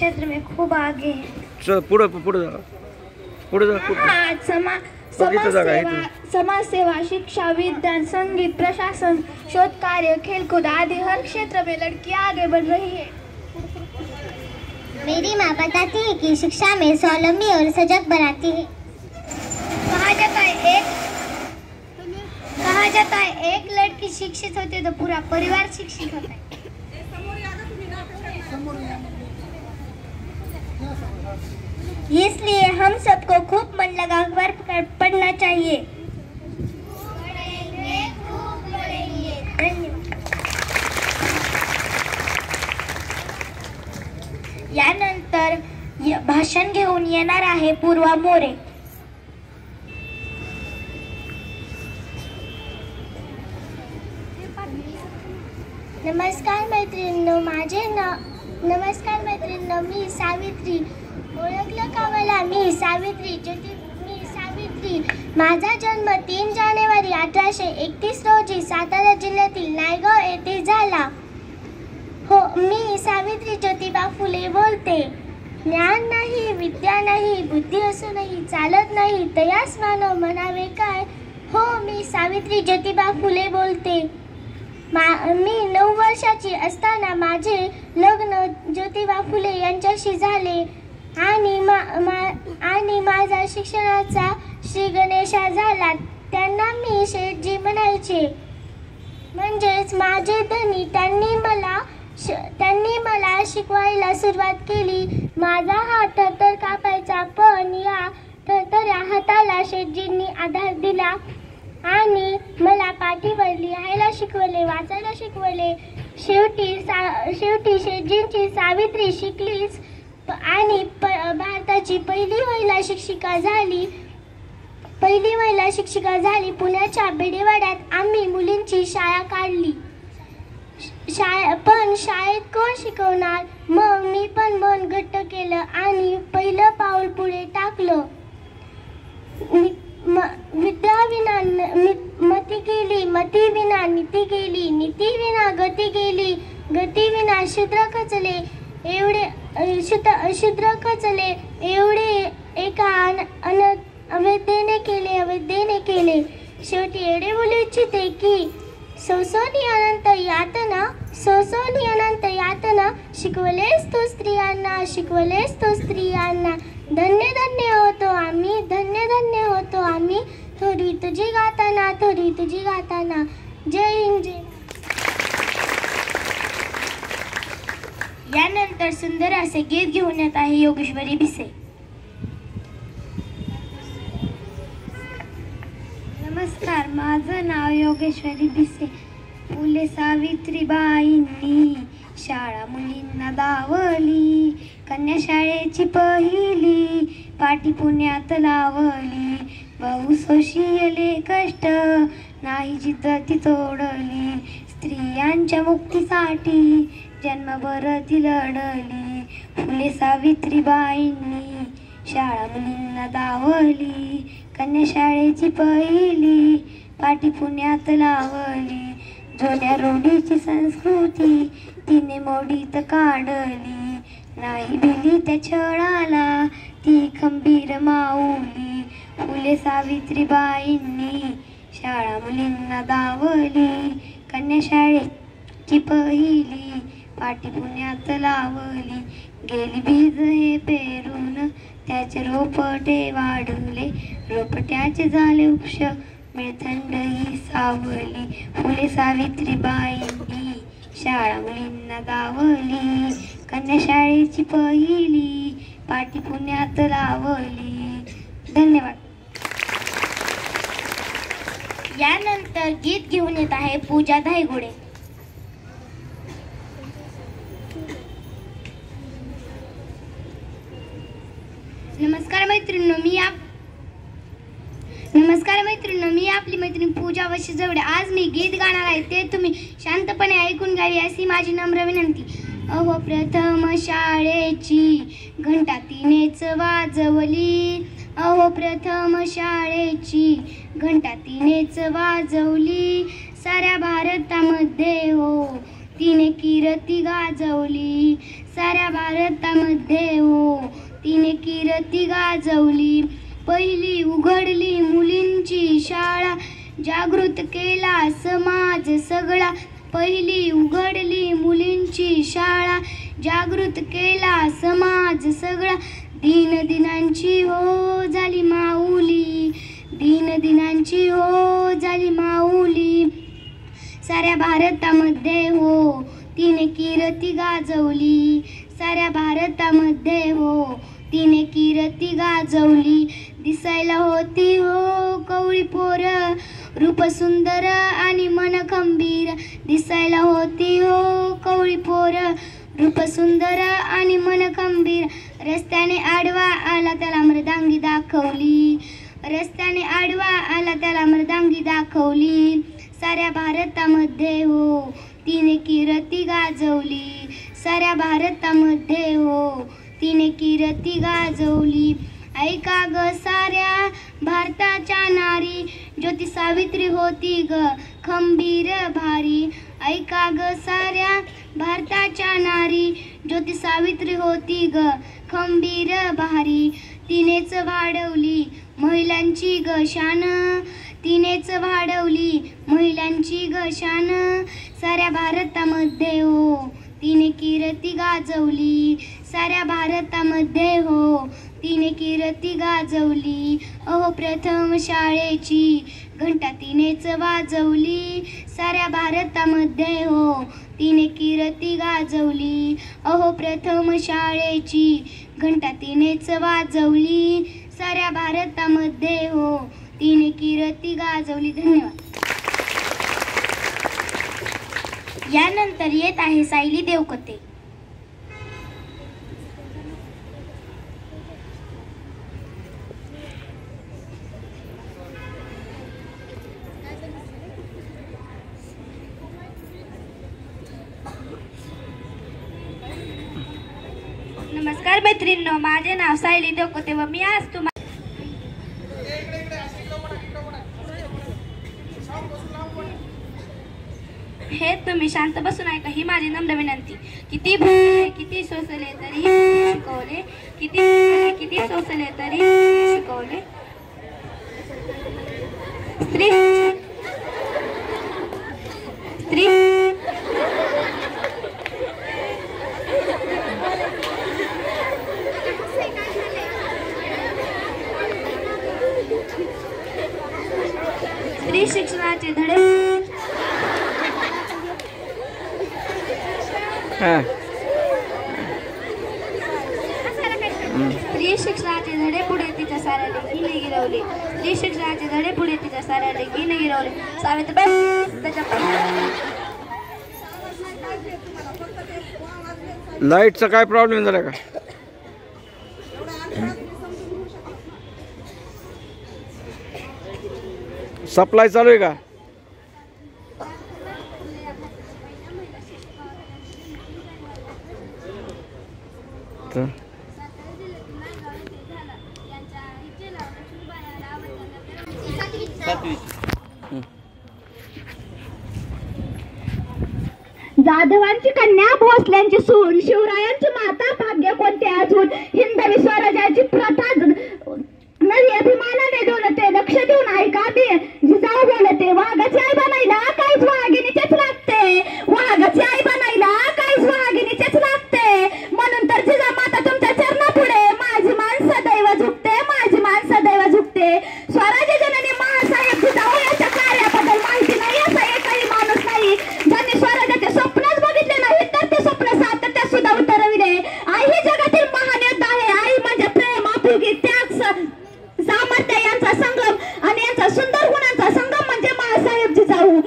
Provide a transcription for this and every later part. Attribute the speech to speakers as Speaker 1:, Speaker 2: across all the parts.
Speaker 1: क्षेत्र में खूब आगे है।
Speaker 2: पुढे पुढे जा पुढे जा
Speaker 1: समाज सेवा, शिक्षा, विज्ञान, संगीत, प्रशासन, शोध कार्य, खेलकूद आदि हर क्षेत्र में लड़कियां आगे बढ़ रही है।
Speaker 3: मेरी माँ बताती है कि शिक्षा में स्वावलंबी और सजग बनाती है।
Speaker 1: कहा जाता है एक लड़की शिक्षित होती है तो पूरा परिवार शिक्षित होता है। इसलिए हम सबको खूब मन लगाकर पढ़ना चाहिए। यानंतर भाषण घेऊन येणार आहे पूर्वा मोरे।
Speaker 3: नमस्कार मैत्रिणींनो, नमस्कार मैत्रिणींनो, मी सावित्री। ओळखलं का मला? मी सावित्री। माझा जन्म 3 जानेवारी 1831 रोजी सातारा जिल्ह्यातील नायगाव येथे झाला। हो, मी सावित्री ज्योतिबा फुले बोलते। ज्ञान नाही, विद्या नाही, बुद्धी असूनही चालत नाही, तयास मानव म्हणावे काय। हो, मी सावित्री ज्योतिबा फुले बोलते। मी 9 वर्षाची असताना माझे लग्न ज्योतिबा फुले यांच्याशी झाले आणि माझा शिक्षणाचा श्री गणेशा झाला। त्यांना मी शेठजी म्हणायचे, म्हणजेच माझे धनी। त्यांनी मला शिकवायला सुरुवात केली। माझा हात थरथर कापायचा, पण या थरथऱ्या हाताला शेठजींनी आधार दिला आणि मला पाठीवर लिहायला शिकवले, वाचायला शिकवले। शेवटी शेठजींची सावित्री शिकलीच आणि भारताची पहिली महिला शिक्षिका झाली। पुण्याच्या बेडेवाड्यात आम्ही मुलींची शाळा काढली। पण शाळेत कोण शिकवणार? मग मी पण मन घट्ट केलं आणि पहिलं पाऊल पुढे टाकलं। विद्या विना मती गेली, मती विना नीती गेली, नीती विना गती गेली, गती विना शूद्र खचले, एवढे एका अवैधेने केले। शेवटी एवढे बोलू इच्छिते की सोसोनी अनंत यातना शिकवलेस तो स्त्रियांना। धन्य धन्य होतो आम्ही थोडी तुझी गाताना। जय हिंद।
Speaker 1: यानंतर सुंदर असे गीत घेऊन येत आहे योगेश्वरी भिसे। नमस्कार, माझं नाव योगेश्वरी भिसे। फुले सावित्रीबाईंनी शाळा मुलींना दावली, कन्या शाळेची पहिली पाटी पुण्यात लावली। बहु सोशियले कष्ट नाही जिद्द ती तोडली, स्त्रियांच्या मुक्तीसाठी जन्मभर ती लढली। फुले सावित्रीबाईंनी शाळा मुलींना दावली, कन्या शाळेची पहिली पाटी पुण्यात लावली। जुन्या रूढीची संस्कृती तिने मोडीत काढली, नाही भिली त्या छळाला ती खंबीर माऊली। फुले सावित्रीबाईंनी शाळा मुलींना दावली, कन्या शाळेची पहिली पाटी पुण्यात लावली। गेली बीज हे पेरून त्याचे रोपटे वाढले, रोपट्याचे झाले वृक्ष मिळ थंड ही सावली। फुले सावित्रीबाईंनी शाळा मुलींना दावली, कन्या शाळेची पहिली पाटी पुण्यात लावली। धन्यवाद। यानंतर गीत घेऊन येत आहे पूजा धायगुडे। नमस्कार मैत्रिणींनो, मी आपली मैत्रीण पूजा वशिजवडे। आज मी गीत गाणार आहे, ते तुम्ही शांतपणे ऐकून घ्यावी अशी माझी नम्र विनंती। अहो प्रथम शाळेची घंटा तिनेच वाजवली, अहो प्रथम शाळेची घंटा तिनेच वाजवली। साऱ्या भारतामध्ये हो तिने कीर्ती गाजवली साऱ्या भारतामध्ये हो, तिने कीर्ती गाजवली. पहिली उघडली मुलींची शाळा, जागृत केला समाज सगळा. पहिली उघडली मुलींची शाळा, जागृत केला समाज सगळा. दीनदिनांची हो झाली माऊली, दीनदिनांची हो झाली माऊली. साऱ्या भारतामध्ये हो, तिने कीर्ती गाजवली साऱ्या भारतामध्ये हो, तिने कीर्ती गाजवली. दिसायला होती हो कवळी पोर, रूप सुंदर आणि मन खंबीर. दिसायला होती हो कवळी पोर, रूप सुंदर आणि मन खंबीर. रस्त्याने आडवा आला त्याला मृदांगी दाखवली, रस्त्याने आडवा आला त्याला मृदांगी दाखवली. साऱ्या भारतामध्ये हो, तिने कीर्ती गाजवली साऱ्या भारतामध्ये हो, तिने कीर्ती गाजवली. ऐका ग साऱ्या भारताच्या नारी, ज्योती सावित्री होती ग खंबीर भारी. ऐका ग साऱ्या भारताच्या नारी, ज्योती सावित्री होती ग खंबीर भारी. तिनेच वाढवली महिलांची ग शान, तिनेच वाढवली महिलांची ग शान. साऱ्या भारतामध्ये हो, तिने कीर्ती गाजवली साऱ्या भारतामध्ये हो, तिने कीर्ती गाजवली. अहो प्रथम शाळेची घंटा तिनेच वाजवली साऱ्या भारतामध्ये हो, तिने कीर्ती गाजवली. अहो प्रथम शाळेची घंटा तिनेच वाजवली साऱ्या भारतामध्ये हो, तिने कीर्ती गाजवली. धन्यवाद. यानंतर येत आहे सायली देवकते.
Speaker 4: नमस्कार मैत्रिणींनो, माझे नाव सायली देवकते व मी आज तुम्हाला हे तुम्ही शांत बसून ऐका ही माझी नम्र विनंती. किती भुंकले किती सोसले तरी शिकवले, किती सोसले तरी शिकवले. स्त्री स्त्री स्त्री शिक्षणाचे धडे स्त्री शिक्षणाचे धडे पुढे तिच्या साऱ्या लेकीने गिरवले, स्त्री शिक्षणाचे धडे पुढे तिच्या साऱ्या लेकीने गिरवले. सावित्रीबाई त्याच्या
Speaker 2: लाईटचा काय प्रॉब्लेम झाला का? सप्लाय चालू आहे का?
Speaker 3: जाधवांची कन्या भोसल्यांची सून, शिवरायांची माता भाग्य कोणते अजून. हिंदवी स्वराज्याची प्रथा नवी अभिमानाने डोलते. लक्ष देऊन ऐका मी जिजाऊ बोलते. वाघाची आई बनायला काहीच वाघिणीचेच लागते, वाघाची आई बनायला काहीच वाघिणीचेच लागते. म्हणून तर जिजामाता तुमच्या चरणापुढे माझी मान सदैव झुकते, माझी मान सदैव झुकते. स्वराज्य जननी महासाहेब जिजाऊ यांच्या कार्याबद्दल माहिती नाही असा एकही माणूस नाही ज्यांनी स्वराज्याचे स्वप्नच बघितले नाही तर ते स्वप्न सातत्यात सुद्धा उतरविले. आई ही जगातील महान योद्धा आहे. आई म्हणजे प्रेम, आपुलकी, त्याग, सामर्थ्य यांचा संगम आणि यांचा सुंदर गुणांचा संगम म्हणजे महासाहेब जिजाऊ.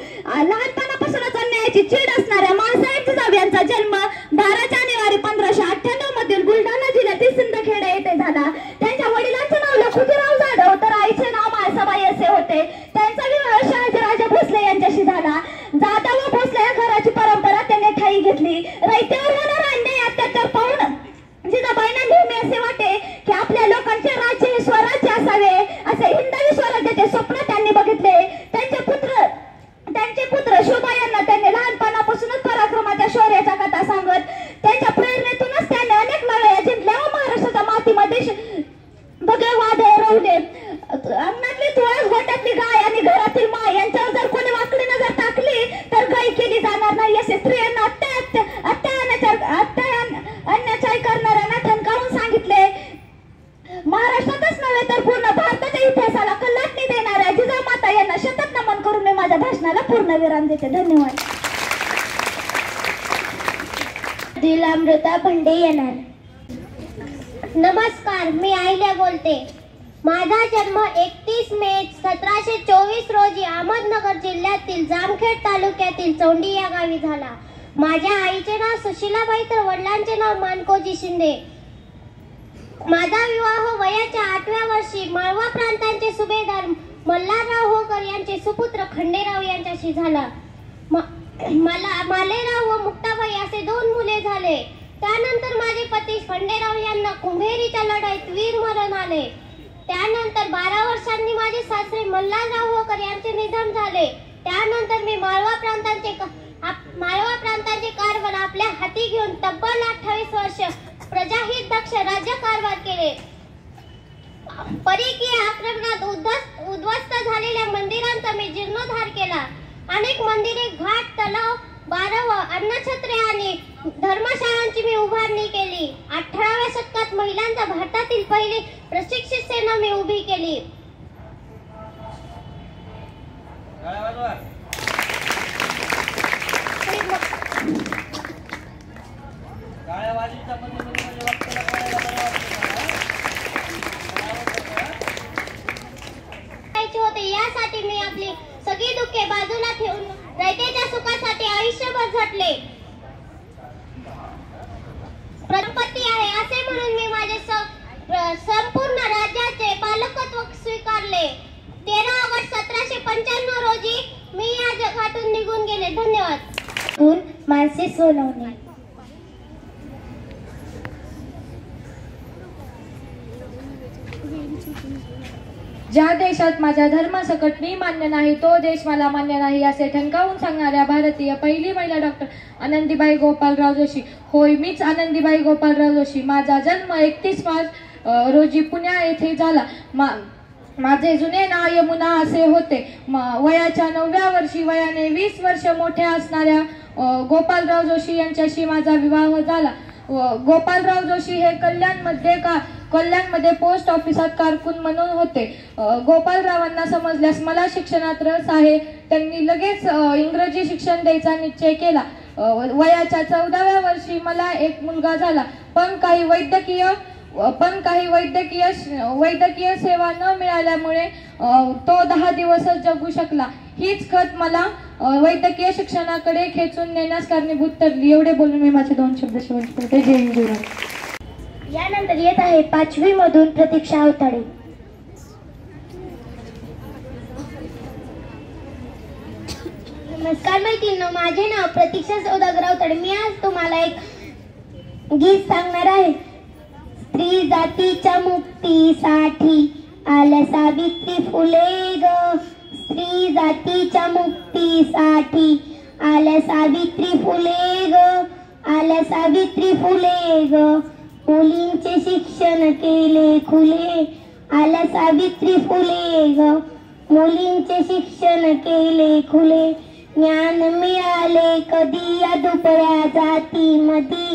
Speaker 3: लहानपणापासूनच अन्यायाची चीड असणाऱ्या महासाहेब जिजाऊ यांचा जन्म 12 जानेवारी 1598 मधील बुलढाणा जिल्ह्यातील सिंदखेडा येथे झाला. त्यांच्या वडिलांचे नाव लखुजीराव जाधव तर आईचे नाव माळसाबाई असे होते. त्यांचा विवाह शहाजीराजे भोसले यांच्याशी झाला. जाधव व भोसले या घराची परंपरा त्यांनी ठाई घेतली. रयतेवर होणारा अन्याय अत्याचार पाहून जिजाबाईंना नेहमी असे वाटे की आपल्या लोकांचे राज्य हे स्वराज्य असावे. असे हिंदवी स्वराज्याचे स्वप्न त्यांनी बघितले. त्यांचे पुत्र शोभा यांना त्यांनी लहानपणापासूनच पराक्रमाच्या प्रश्नाला पूर्णविराम देते. धन्यवाद. अमृता भंडे येणार. नमस्कार, मी आहिल्या बोलते. माझा जन्म 31 मे 1724 रोजी अहमदनगर जिल्ह्यातील जामखेड तालुक्यातील चौंडी या गावी झाला. माझ्या आईचे नाव सुशीलाबाई तर वडिलांचे नाव मानकोजी शिंदे. माझा विवाह वयाच्या 8व्या वर्षी माळवा प्रांतांचे सुभेदार मल्हारराव होकर यांचे सुपुत्र खंडेराव यांच्याशी झाला. मला मालेराव व मुक्ताबाई असे 2 मुले झाले. त्यानंतर माझे पती खंडेराव यांना कुंभेरीच्या लढाईत वीर मरण आले. त्यानंतर 12 वर्षांनी माझे सासरे मल्हारराव होकर यांचे निधन झाले. त्यानंतर मी माळवा प्रांताचे कारभार आपल्या हाती घेऊन तब्बल 28 वर्ष प्रजाहित दक्ष राज्यकारभार केले. परकीय आक्रमणात उद्ध्वस्त झालेल्या मंदिरांचा मी जीर्णोद्धार केला. अनेक मंदिरे, घाट, तलाव, बारव, अन्नछत्रे आणि धर्मशाळांची मी उभारणी केली. 18व्या शतकात महिलांचा भारतातील पहिली प्रशिक्षित सेना मी उभी केली. यासाठी मी आपली सगळी दुःखे बाजूला ठेवून रयतेच्या सुखासाठी आयुष्यभर झटले. प्रजापती आहे असे म्हणून मी माझे संपूर्ण राज्याचे पालकत्व स्वीकारले. 13 ऑगस्ट 1795 रोजी मी या जगातून निघून गेले. धन्यवाद. मानसी सोनवणे.
Speaker 5: ज्या देशात माझ्या धर्मासकट मी मान्य नाही तो देश मला मान्य नाही असे ठणकावून सांगणाऱ्या भारतीय पहिली महिला डॉक्टर आनंदीबाई गोपालराव जोशी. होय, मीच आनंदीबाई गोपालराव जोशी. माझा जन्म 31 मार्च रोजी पुण्या येथे झाला. माझे जुने नाव यमुना असे होते. वयाच्या 9व्या वर्षी वयाने 20 वर्ष मोठ्या असणाऱ्या गोपालराव जोशी यांच्याशी माझा विवाह झाला. गोपालराव जोशी हे कल्याणमध्ये पोस्ट ऑफिसात कारकून म्हणून होते. गोपालरावांना समजल्यास मला शिक्षणात रस आहे. त्यांनी लगेच इंग्रजी शिक्षण द्यायचा निश्चय केला. वयाच्या 14व्या वर्षी मला एक मुलगा झाला. पण काही वैद्यकीय सेवा न मिळाल्यामुळे तो 10 दिवसच जगू शकला. हीच खत मला वैद्यकीय शिक्षणाकडे खेचून नेण्यास कारणीभूत ठरली. एवढे बोलून मी माझे 2 शब्द शेवट करते. जय हिंद.
Speaker 3: यानंतर येत आहे 5वी मधून प्रतीक्षा अवताडे. नमस्कार मैत्रिणींनो, माझे नाव प्रतीक्षा सौदागर अवताडे. मी आज तुम्हाला एक गीत सांगणार आहे. स्त्री जातीच्या मुक्तीसाठी आल्या सावित्री फुले ग. स्त्री जातीच्या मुक्तीसाठी आल्या सावित्री फुले ग. आल्या सावित्री फुले ग. मुलींचे शिक्षण केले खुले. आल्या सावित्री फुले ग. मुलींचे शिक्षण केले खुले. ज्ञान मिळाले कधी या दुपळ्या जातीमधी.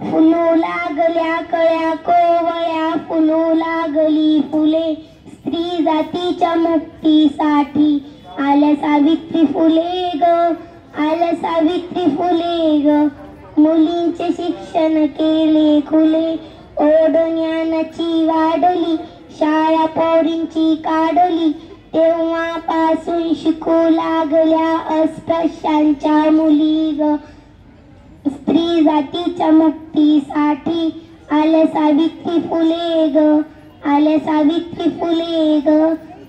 Speaker 3: फुलू लागल्या कळ्या कोवळ्या फुलू लागली फुले. स्त्री जातीच्या मुक्तीसाठी आल्या सावित्री फुले ग. आल्या सावित्री फुले ग. मुलींचे शिक्षण केले खुले. ओढ ज्ञानाची वाढली शाळा पोरींची काढली. तेव्हापासून शिकू लागल्या अस्पृश्यांच्या मुली ग. स्त्री जातीच्या मुक्तीसाठी आल्या सावित्री फुले ग. आल्या सावित्री फुले ग.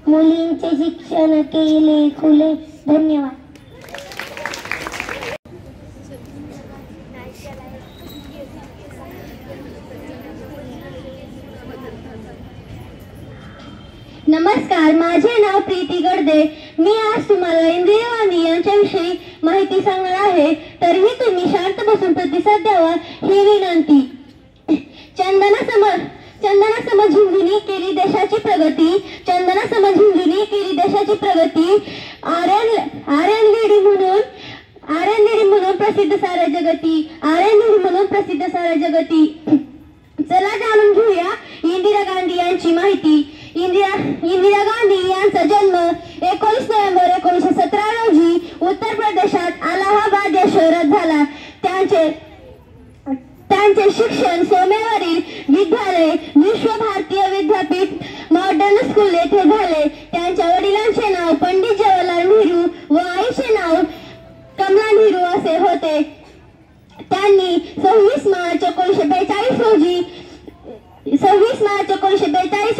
Speaker 3: मुलींचे शिक्षण केले खुले. धन्यवाद. नमस्कार, माझे नाव प्रीती गडदे. मी आज तुम्हाला इंदिरा गांधी यांच्याविषयी माहिती सांगणार आहे. तरीही तुम्ही शांत बसून प्रतिसाद द्यावा ही विनंती. चंदना समज हिंदूंनी केली देशाची प्रगती. चंदना समज हिंदूंनी केली देशाची प्रगती. आर्यन लेडी म्हणून प्रसिद्ध साऱ्या जगती. आर्यन लेडी म्हणून प्रसिद्ध साऱ्या जगती. चला जाणून घेऊया इंदिरा गांधी यांची माहिती. इंदिरा गांधी यांचा जन्म 19 नोव्हेंबर 1917 रोजी प्रदेशात अलाहाबाद या शहरात झाला. त्यांचे शिक्षण सोमेवरील विद्यालय विश्व भारतीय विद्यापीठ मॉडर्न स्कूल येथे झाले. त्यांच्या वडिलांचे नाव पंडित जवाहरलाल नेहरू व आईचे नाव कमला नेहरू असे होते. त्यांनी 26 मार्च 1942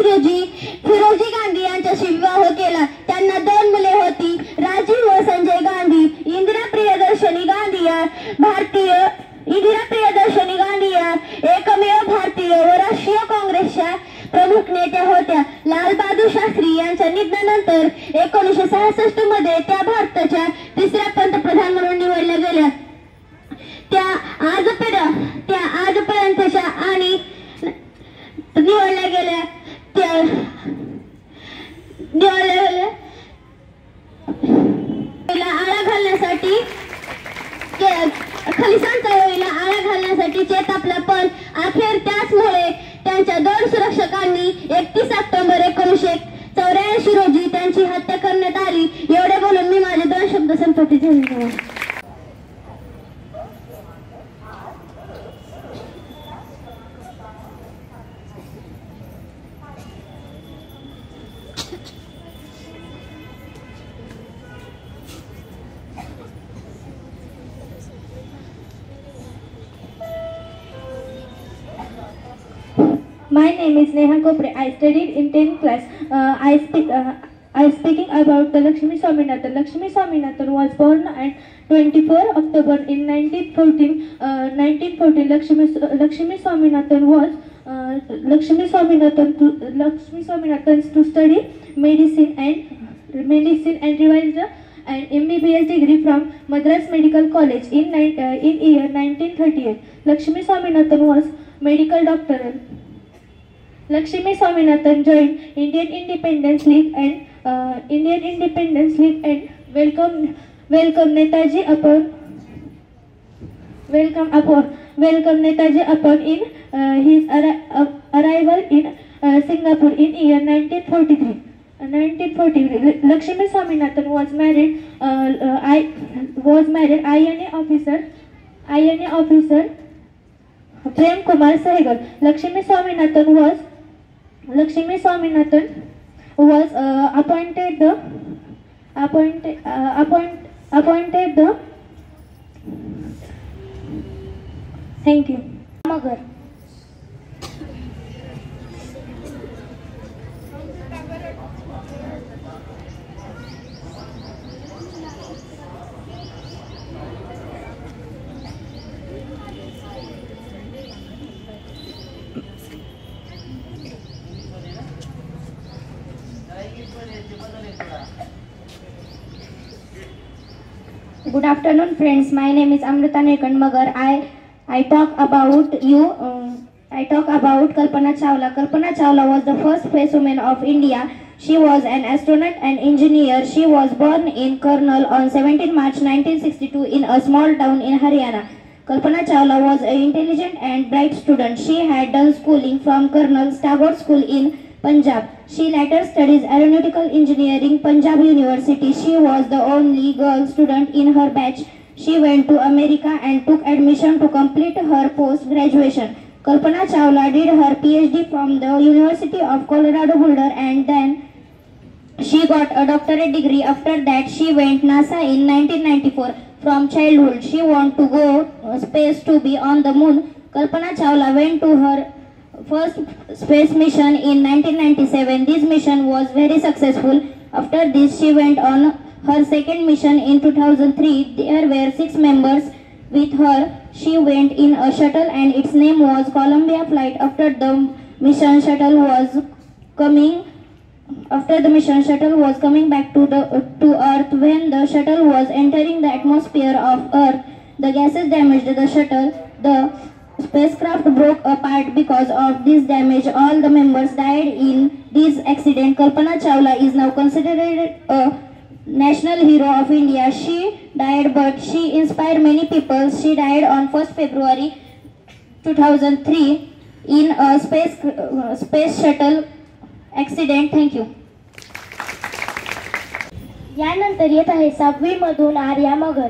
Speaker 3: रोजी फिरोजी गांधी यांच्याशी विवाह केला. त्यांना 2 मुले होती, राजीव व संजय गांधी. इंदिरा प्रियदर्शनी गांधी या एकमेव भारतीय व राष्ट्रीय काँग्रेसच्या प्रमुख नेत्या होत्या. लालबहादूर शास्त्री यांच्या निधनानंतर 1966 मध्ये त्या भारताच्या 3ऱ्या पंतप्रधान म्हणून निवडल्या गेल्या. त्या आजपर्यंतच्या आणि निवडल्या गेल्या आळा घालण्यासाठी खलिस्तान चळवळीला आळा घालण्यासाठी चेतापला. पण अखेर त्याचमुळे त्यांच्या 2 सुरक्षकांनी 31 ऑक्टोबर 1984 रोजी त्यांची हत्या करण्यात आली. एवढे बोलून मी माझे 2 शब्द संपत्ती.
Speaker 5: My name is Neha Kopre. I studied in 10th class. I am speaking about the Lakshmi Swaminathan. Lakshmi Swaminathan was born on 24 October in 1914. Lakshmi Swaminathan to study medicine and revised an MBBS degree from Madras Medical College in year 1938. Lakshmi Swaminathan was medical doctor. Lakshmi Swaminathan joined Indian Independence League and welcome Netaji upon in his arrival in Singapore in year 1943. Lakshmi Swaminathan was married INA officer Prem Kumar Sehgal. Lakshmi Swaminathan was appointed the thank you. Magar.
Speaker 1: Good afternoon, friends. My name is Amrita Nilkant Magar. I talk about Kalpana Chawla. Kalpana Chawla was the first space woman of India. She was an astronaut and engineer. She was born in Karnal on 17 March 1962 in a small town in Haryana. Kalpana Chawla was an intelligent and bright student. She had done schooling from Karnal's Tagore School in Punjab. She later studied aeronautical engineering, Punjab University. She was the only girl student in her batch. She went to America and took admission to complete her post-graduation. Kalpana Chawla did her PhD from the University of Colorado Boulder and then she got a doctorate degree. After that, she went NASA in 1994. From childhood, she wanted to go space to be on the moon. Kalpana Chawla went to her first space mission in 1997. This mission was very successful. After this, she went on her second mission in 2003. There were 6 members with her. She went in a shuttle and its name was Columbia flight. After the mission shuttle was coming back to Earth. When the shuttle was entering the atmosphere of Earth, the gases damaged the shuttle. The spacecraft broke apart. Because of this damage, all the members died in this accident. Kalpana Chawla is now considered a national hero of India. She died, but she inspired many people. She died on 1st February 2003 in a space shuttle accident. Thank you.
Speaker 3: यानंतर येत आहे 6वी मधून आर्या मगर.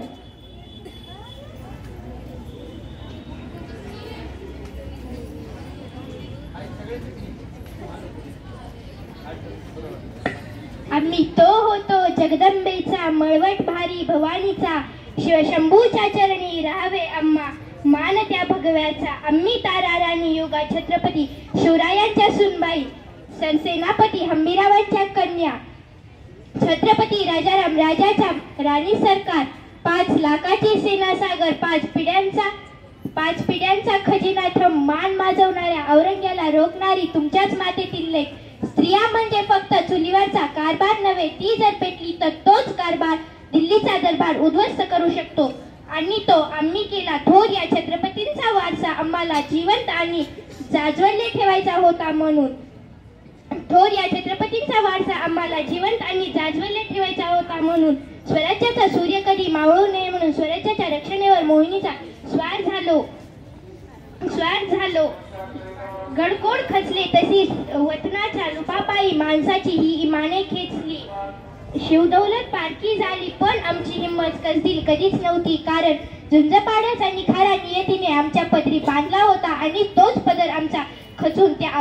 Speaker 1: आम्ही तो होतो जगदंबेचा मळवट भारी भवानीचा, शिवशंभूच्या चरणी राहावे आम्हा मान त्या भगव्याचा. आम्ही तारा राणी योगा छत्रपती शिवरायांच्या सुनबाई, सरसेनापती हंबीरावांच्या कन्या, छत्रपती राजाराम राजाच्या राणी सरकार, 5 लाखाची सेना सागर, 5 पिढ्यांचा खजिना थम, मान माजवणाऱ्या औरंग्याला रोखणारी तुमच्याच मातेतील लेक. स्त्रिया म्हणजे फक्त चुलीवरचा कारभार नव्हे, ती जर पेटली तर तोच कारभार दिल्लीचा दरबार उद्ध्वस्त करू शकतो. आणि तो आम्ही केला. थोर या छत्रपतींचा वारसा आम्हाला जिवंत आणि जाज्वल्य ठेवायचा होता म्हणून. थोर या छत्रपतींचा वारसा आम्हाला जिवंत आणि जाज्वल्य ठेवायचा होता म्हणून. स्वराज्याचा सूर्य कधी मावळू नये म्हणून स्वराज्याच्या रक्षणेवर मोहिनीचा स्वार झालो. गडकोड खचले तशीच वतनाच्या लुपापायी माणसाची ही इमाने खेचली. शिवदौलत पारखी झाली पण आमची हिंमत कसदिल कधीच नव्हती, कारण झुंजपाड्याचा निखारा नियतीने आमच्या पदरी बांधला होता आणि तोच पदर आमचा खचून त्या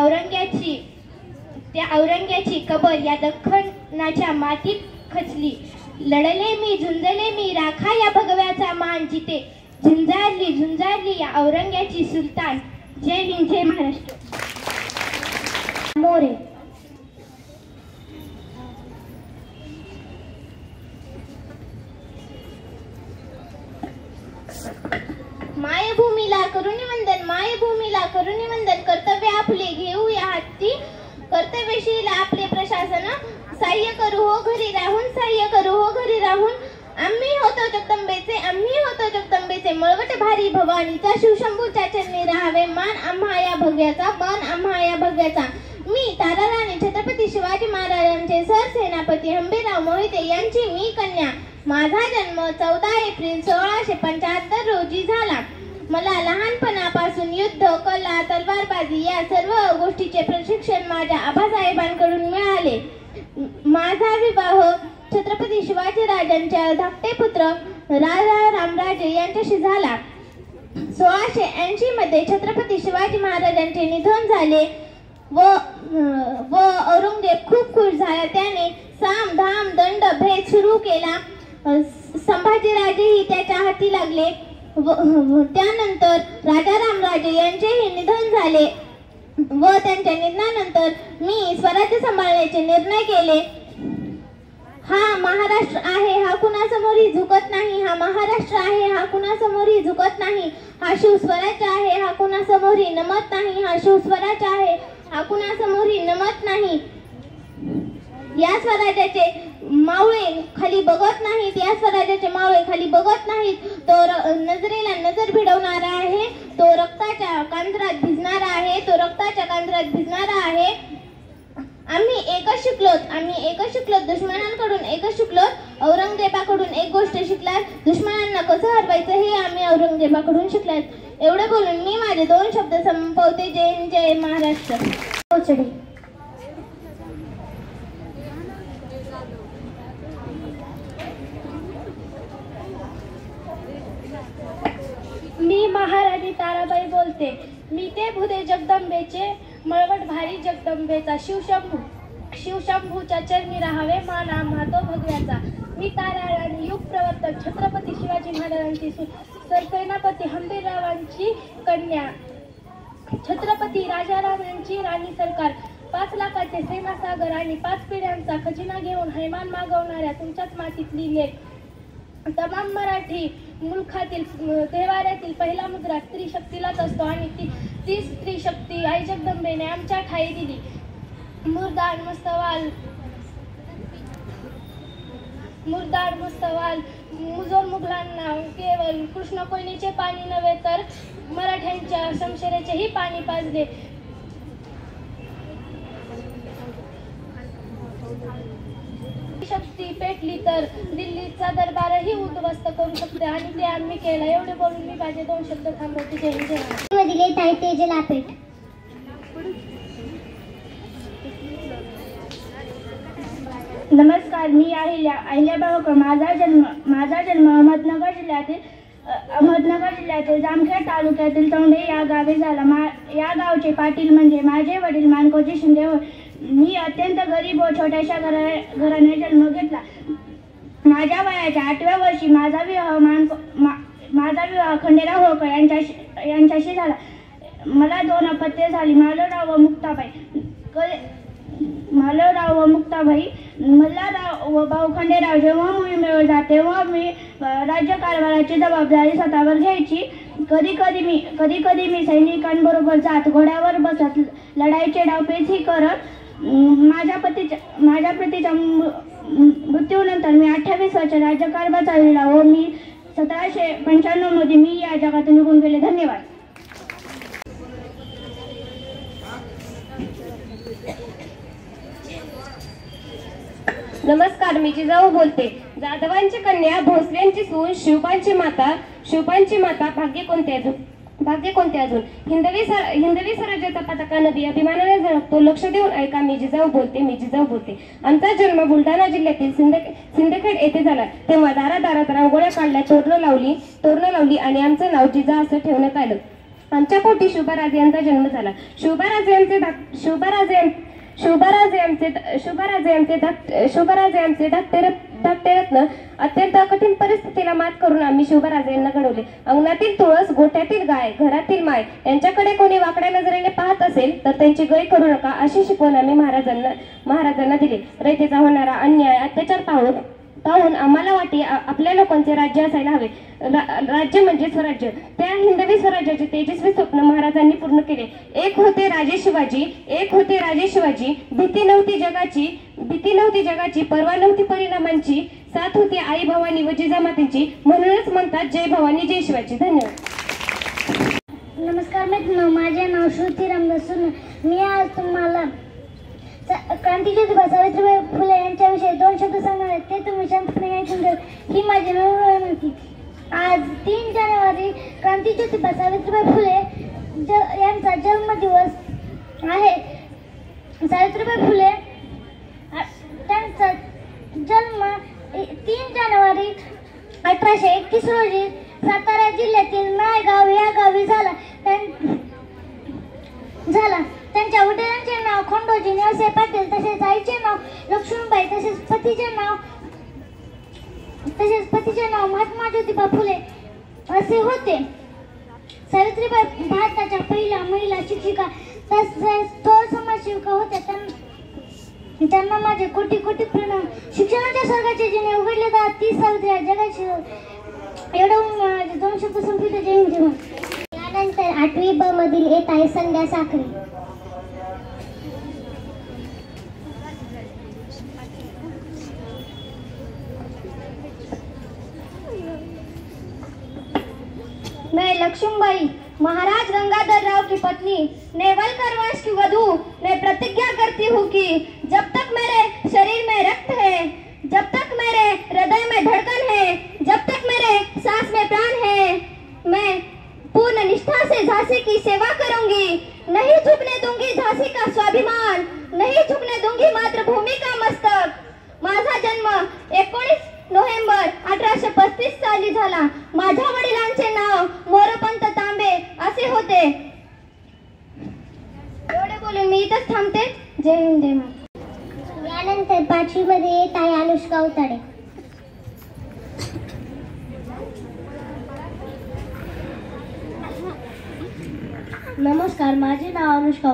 Speaker 1: औरंग्याची कबर या दख्खनाच्या मातीत खचली. लढले मी झुंजले मी राखा या भगव्याचा मान, जिथे झुंजारली या औरंग्याची सुलतान. जय हिंद, जय महाराष्ट्र.
Speaker 3: मोरे.
Speaker 1: मायभूमीला करुणी वंदन, कर्तव्य आपले घेऊया हाती, कर्तव्यशील आपले प्रशासन, सहाय्य करू हो घरी राहून. आम्ही होतो जगदंबेचे मळवट भारी भवानीचा, शिवशंभूच्या चरणी राहावे मान आम्हा या भगव्याचा. मी तारा राणी छत्रपती शिवाजी महाराजांचे सरसेनापती हंबीरराव मोहिते यांची मी कन्या. माझा जन्म 14 एप्रिल 1675 रोजी झाला. मला लहानपणापासून युद्ध, कला, तलवारबाजी या सर्व गोष्टीचे प्रशिक्षण माझ्या आबासाहेबांकडून मिळाले. माझा विवाह छत्रपती शिवाजी राजांच्या धाकटे पुत्र राजा रामराजे यांच्याशी झाला. 1680 मध्ये छत्रपती शिवाजी महाराजांचे निधन झाले व औरंगजेब खूप खुश झाला. त्याने साम धाम दंड भेद सुरू केला. संभाजीराजेही त्याच्या हाती लागले. त्यानंतर राजा रामराजे यांचेही निधन झाले व त्यांच्या निधनानंतर मी स्वराज्य सांभाळण्याचे निर्णय केले. हा महाराष्ट्र आहे, हा कुणासमोरही झुकत नाही. हा शिवस्वराज्य आहे, हा कुणासमोरही नमत नाही. या स्वराज्याचे मावळे खाली बघत नाहीत. तो नजरेला नजर भिडवणारा आहे, तो रक्ताच्या कांजरात भिजणारा आहे. आम्ही एकच शिकलो, दुश्मनांकडून एकच शिकलो, औरंगजेबाकडून एक गोष्ट शिकलात, दुश्मनांना कसं हरवायचं हे आम्ही औरंगजेबाकडून शिकलात. एवढं बोलून मी माझे 2 शब्द संपवते. जय हिंद, जय महाराष्ट्र.
Speaker 3: पोचडे.
Speaker 5: मी महाराणी ताराबाई बोलते. मी ते भुदे जगदंबेचे मळवट भारी जगदंबेचा, शिवशंभूच्या चरणी राहावे मान आम्हा तो भगव्याचा. मी तारा राणी युग प्रवर्तक छत्रपती शिवाजी महाराजांची सरसेनापती हंबीररावांची कन्या, छत्रपती राजाराम यांची राणी सरकार, 5 लाखाचे सेनासागर आणि 5 पिढ्यांचा खजिना घेऊन हैमान मागवणाऱ्या तुमच्याच मातीतली लेक. तमाम मराठी मुलखातील देवाऱ्यातील पहिला मुद्रा स्त्री शक्तीलाच असतो आणि ती स्त्री शक्ती आई जगदंबेने आमच्या ठाई दिली. मुरदाड मुस्तवाल मुजोर मुघलांना केवळ कृष्ण कोयनेचे पाणी नव्हे तर मराठ्यांच्या शमशेरेचेही पाणी पाजले. शक्ती पेटली तर दिल्लीचा दरबारही उद्ध्वस्त करू शकते आणि ते आम्ही केलं. एवढे बोलून मी माझे 2 शब्द थांबवते. जय हिंद, जय महाराष्ट्र.
Speaker 3: तेजल आपेट.
Speaker 5: नमस्कार.
Speaker 1: नमस्कार, मी अहिल्याबाई होळकर. माझा जन्म अहमदनगर जिल्ह्यातील जामखेड तालुक्यातील तोंडे या गावी झाला. या गावचे पाटील म्हणजे माझे वडील मानकोजी शिंदे होय. मी अत्यंत गरीब व छोट्याशा घराने जन्म घेतला. माझ्या वयाच्या 8व्या वर्षी माझा विवाह खंडेराव होळकर यांच्याशी झाला. मला 2 अपत्ये झाली, मालवराव व मुक्ताबाई. मल्हारराव व भाऊ खंडेराव जेव्हा मोहिमेवर जाते तेव्हा मी राज्यकारभाराची जबाबदारी स्वतःवर घ्यायची. कधी कधी मी सैनिकांबरोबर जात, घोड्यावर बसत, लढाईचे डावपेचही करत. माझ्या पतीच्या मृत्यूनंतर मी 28 वर्ष राज्यकारभार चालविला व मी 1795 मध्ये मी या जगातून निघून गेले. धन्यवाद.
Speaker 6: नमस्कार, मी जिजाऊ बोलते. जाधवांची कन्या, भोसल्यांची सून, शिवबांची माता भाग्य कोणते अजून. हिंदवी स्वराज्याचा पताका नदी अभिमानाने झळकतो. लक्ष देऊन ऐका, मी जिजाऊ बोलते. आमचा जन्म बुलढाणा जिल्ह्यातील सिंदखेड येथे झाला. तेव्हा दारादारात रांगोळ्या काढल्या, तोरणं लावली आणि आमचं नाव जिजा असं ठेवण्यात आलं. आमच्या पोटी शुभराजे यांचा जन्म झाला. शुभराजे आमचे धाकटे रत्न. अत्यंत कठीण परिस्थितीला मात करून आम्ही शुभराजे यांना घडवले. अंगणातील तुळस, गोठ्यातील गाय, घरातील माय यांच्याकडे कोणी वाकड्या नजरेने पाहत असेल तर त्यांची गय करू नका अशी शिकवण आम्ही महाराजांना दिली. रयतेचा होणारा अन्याय, अत्याचार पाहून आम्हाला वाटे आपल्या लोकांचे राज्य असायला हवे. राज्य म्हणजे स्वराज्य. त्या हिंदवी स्वराज्याचे तेजस्वी स्वप्न महाराजांनी पूर्ण केले. एक होते राजे शिवाजी. भीती नव्हती जगाची, पर्वा नव्हती परिणामांची. साथ होती आई भवानी व जिजामातेंची. म्हणूनच म्हणतात जय भवानी जय शिवाजी. धन्यवाद.
Speaker 3: नमस्कार मित्रांनो, माझे नाव श्रुती रामदास सुर्वे. मी आज तुम्हाला क्रांतीज्योतिबा सावित्रीबाई फुले यांच्याविषयी 2 शब्द सांगणार आहेत. ते तुम्ही शांतपणे ऐकून घ्या. ही माझी विनंती. आज 3 जानेवारी क्रांतीज्योतिबा सावित्रीबाई फुले यांचा जन्मदिवस आहे. सावित्रीबाई फुले त्यांचा जन्म 3 जानेवारी 1831 रोजी सातारा जिल्ह्यातील नायगाव या गावी झाला. त्यांच्या वडिलांचे नाव खंडोजी नेवसे पाटील, तसेच आईचे नाव लक्ष्मीबाई, तसेच पतीचे नाव महात्मा ज्योतिबा फुले असे होते. सावित्रीबाई भारताच्या पहिल्या महिला शिक्षिका तसेच थोर समाजसेविका होत्या. त्यांना माझे कोटी प्रणाम. शिक्षणाच्या स्वर्गाचे जिने उघडले तर ती सावित्री जगाची एवढं 2 शब्द संपवित. जय हिंद. यानंतर 8वी ब मधील येत आहे संध्या साखरे.
Speaker 1: मैं लक्ष्मीबाई, महाराज गंगाधर राव की पत्नी, नेवलकर वंश की वधू, मैं प्रतिज्ञा करती हूँ कि जब तक मेरे शरीर में रक्त है, जब तक मेरे हृदय में धड़कन है, जब तक मेरे सांस में प्राण है, मैं पूर्ण निष्ठा से झांसी की सेवा करूंगी. नहीं झुकने दूंगी झांसी का स्वाभिमान, नहीं झुकने दूंगी मातृभूमि का मस्तक. माझा जन्म 19 नोव्हेंबर 1835 साली झाला. माझ्या वडिलांचे नाव मोरपंत तांबे असे होते. एवढे बोलून मी इथंच थांबते. जय हिंद.
Speaker 3: यानंतर 5वी मध्ये येत आहे अनुष्का उताडे. नमस्कार, माझे नाव अनुष्का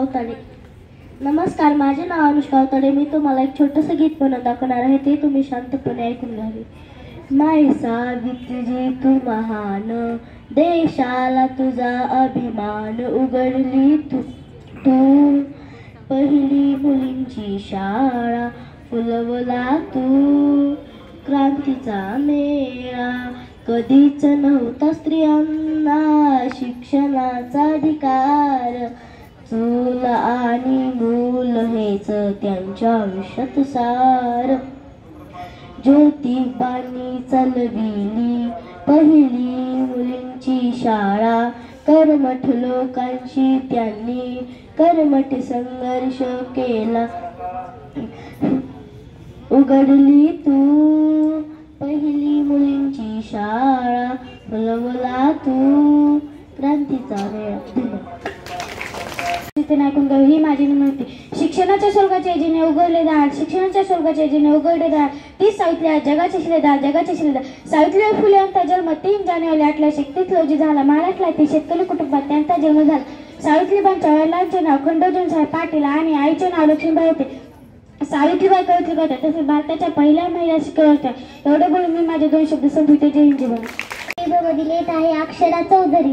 Speaker 3: उताडे. मी तुम्हाला एक छोटंसं गीत म्हणून दाखवणार आहे. ते तुम्ही शांतपणे ऐकून घ्यावे. माय सावित्री तू महान, देशाला तुझा अभिमान. उघडली तू पहिली मुलींची शाळा, फुलवला तू क्रांतीचा मेळा. कधीच नव्हता स्त्रियांना शिक्षणाचा अधिकार. चूल आणि मूल हेच त्यांच्या आयुष्यात सार. ज्योतिबांनी चालविली पहिली मुलींची शाळा. कर्मठ लोकांशी त्यांनी कर्मठ संघर्ष केला. उघडली तू पहिली मुलींची शाळा, फुलवला तू क्रांतीचा वेळ. ऐकून घ्यावी ही माझी विनंती. शिक्षणाच्या स्वर्गाचे जिने उघडले दार, शिक्षणाच्या स्वर्गाचे जिने उघडले दार, ती सावित्री आहे जगाचे शिलेदार, जगाचे शिलेदार. सावित्रीबाई फुले यांचा जन्म 3 जानेवारी 1831 रोजी झाला. महाराष्ट्रातील शेतकरी कुटुंबात त्यांचा जन्म झाला. सावित्रीबाईंच्या वडिलांचे नाव खंडोजी साहेब पाटील आणि आईचे नाव लक्ष्मीबाई होते. सावित्रीबाई कवयित्री होत्या, तसेच भारताच्या पहिल्या महिला शिक्षक होत्या. एवढे बोलून मी माझे 2 शब्द संपविते. जय हिंद जय भारत. दिलेत आहे अक्षरा चौधरी.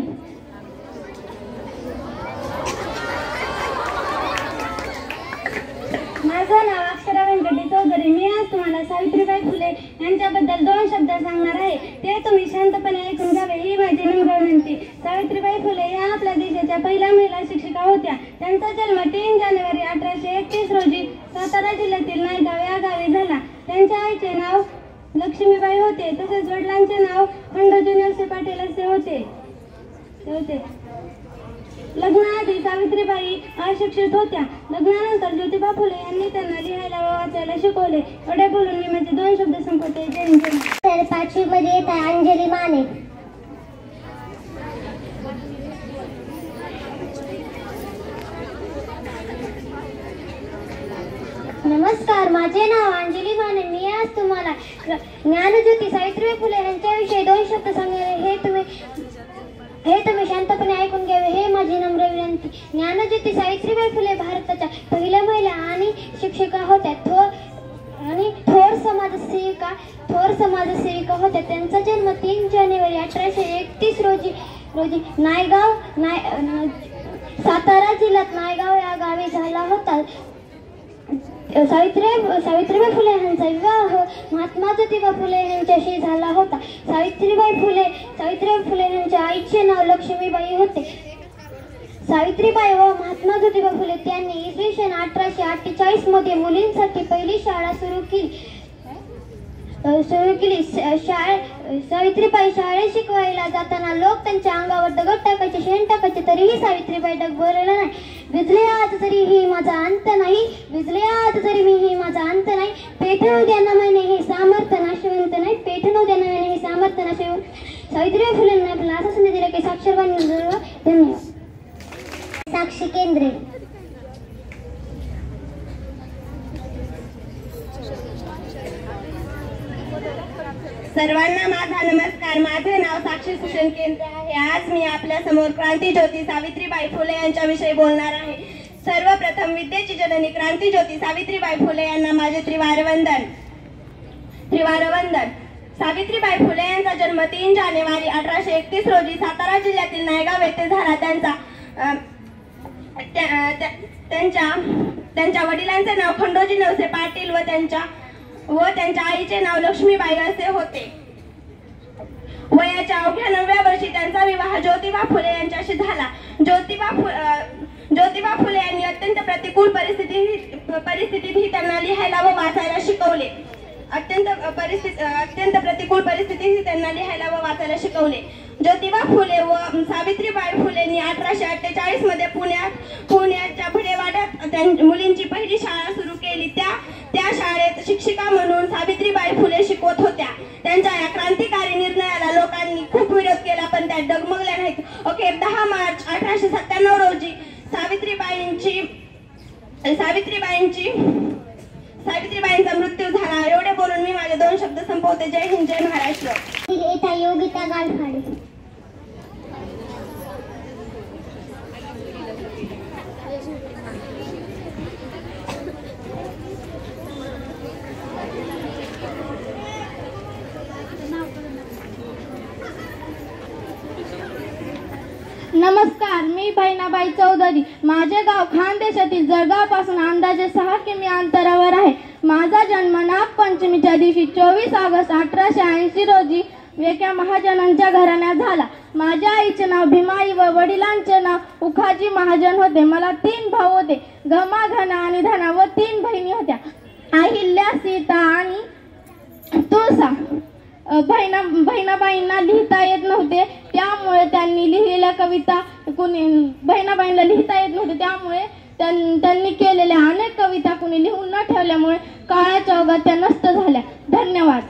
Speaker 3: माझं नाव अक्षरा व्यंकटी चौधरी. मी आज तुम्हाला सावित्रीबाई फुले यांच्याबद्दल 2 शब्द सांगणार आहे. ते तुम्ही शांतपणे ऐकून घ्यावे ही माझी नम्र विनंती. सावित्रीबाई फुले या आपल्या देशाच्या पहिल्या महिला शिक्षिका होत्या. त्यांचा जन्म 3 जानेवारी 1831 रोजी सातारा जिल्ह्यातील नायगाव या गावी झाला. त्यांच्या आईचे नाव लक्ष्मीबाई होते, तसेच वडिलांचे नाव खंडोजी नरसे पाटील असे होते. लग्नाआधी सावित्रीबाई अशिक्षित होत्या. लग्नानंतर ज्योतिबा फुले यांनी त्यांना लिहायला व वाचायला शिकवले. एवढे बोलून मी माझे 2 शब्द संपवते. जय हिंद जय महाराष्ट्र. 5वी मध्ये येत आहे अंजली माने. नमस्कार, माझे नाव अंजली माने. मी आज तुम्हाला ज्ञानज्योती सावित्रीबाई फुले यांच्याविषयी 2 शब्द सांगणार. हे तुम्ही शांतपणे ऐकून घ्यावे हे माझी नम्र विनंती. ज्ञानज्योती सावित्रीबाई फुले भारताच्या पहिल्या महिला आणि शिक्षिका होत्या. थोर समाजसेविका होत्या. त्यांचा जन्म 3 जानेवारी 1831 रोजी सातारा जिल्ह्यात नायगाव या गावी झाला होता. सावित्रीबाई फुले यांचा विवाह महात्मा ज्योतिबा फुले यांच्याशी झाला होता. सावित्रीबाई फुले यांच्या आईचे नाव लक्ष्मीबाई होते. सावित्रीबाई व महात्मा ज्योतिबा फुले त्यांनी इसवी सन 1848 मध्ये मुलींसाठी पहिली शाळा सुरू केली. सावित्रीबाई शाळेत शिकवायला जाताना लोक त्यांच्या अंगावर दगड टाकायचे, शेण टाकायचे, तरीही सावित्रीबाई डगमगल्या नाही. विजले आज तरी ही माझा अंत नाही, विजले आज तरी मी ही माझा अंत नाही, पेटवू द्या ना मैने हे सामर्थ्य नाशवंत नाही, पेटवू द्या ना मैने हे सामर्थ्य नाशवंत. सावित्रीबाई फुलेंना आपल्याला असं संधी दिला की साक्षरवाणी. धन्यवाद. साक्षी केंद्रे.
Speaker 7: सर्वांना माझा नमस्कार. माझे नाव साक्षी सुषेण केंद्रे आहे. आज मी आपल्या समोर क्रांतीज्योती सावित्रीबाई फुले यांच्याविषयी बोलणार आहे. सर्वप्रथम विद्येची जननी क्रांतीज्योती सावित्रीबाई फुले यांना माझे त्रिवार वंदन. सावित्रीबाई फुले यांचा जन्म 3 जानेवारी 1831 रोजी सातारा जिल्ह्यातील नायगाव येथे झाला. त्यांच्या वडिलांचे नाव खंडोजी नरसे पाटील व त्यांच्या आईचे नाव लक्ष्मीबाई असे होते. वयाच्या अवघ्या 9व्या वर्षी त्यांचा विवाह ज्योतिबा फुले यांच्याशी झाला. ज्योतिबा फुले यांनी अत्यंत प्रतिकूल परिस्थितीतही त्यांना लिहायला व वाचायला शिकवले. अत्यंत प्रतिकूल परिस्थितीतही त्यांना लिहायला व वाचायला शिकवले. ज्योतिबा फुले व सावित्रीबाई फुलेंनी 1848 मध्ये पुण्याच्या भिडेवाड्यात मुलींची पहिली शाळा सुरू केली. त्या शाळेत शिक्षिका म्हणून सावित्रीबाई फुले शिकवत होत्या. त्यांच्या या क्रांतिकारी निर्णयाला लोकांनी खूप विरोध केला, पण त्या डगमगल्या नाहीत. अखेर 10 मार्च 1897 रोजी सावित्रीबाईंचा मृत्यू झाला. एवढे बोलून मी माझे 2 शब्द संपवते. जय हिंद जय महाराष्ट्र.
Speaker 3: योगिता गालफाडे.
Speaker 5: नमस्कार, मी बहिणाबाई चौधरी. माझे गाव खानदेशातील जळगाव पासून अंदाजे 6 किमी अंतरावर आहे. माझा जन्म नागपंचमीच्या दिवशी 24 ऑगस्ट 1880 रोजी एका महाजनांच्या घराण्यात झाला. माझ्या आईचे नाव भीमाई व वडिलांचे नाव उखाजी महाजन होते. मला 3 भाऊ होते, घमा, घना आणि धना, व 3 बहिणी होत्या, अहिल्या, सीता आणि तुळसा. बहिणाबाईंना लिहिता येत नव्हते, त्यामुळे त्यांनी लिहिलेल्या कविता बहिणाबाईंना लिहिता येत नव्हते, त्यामुळे त्यांनी केलेल्या अनेक कविता कुणी लिहून न ठेवल्यामुळे काळा काळाच्या ओघात त्या नष्ट झाल्या. धन्यवाद.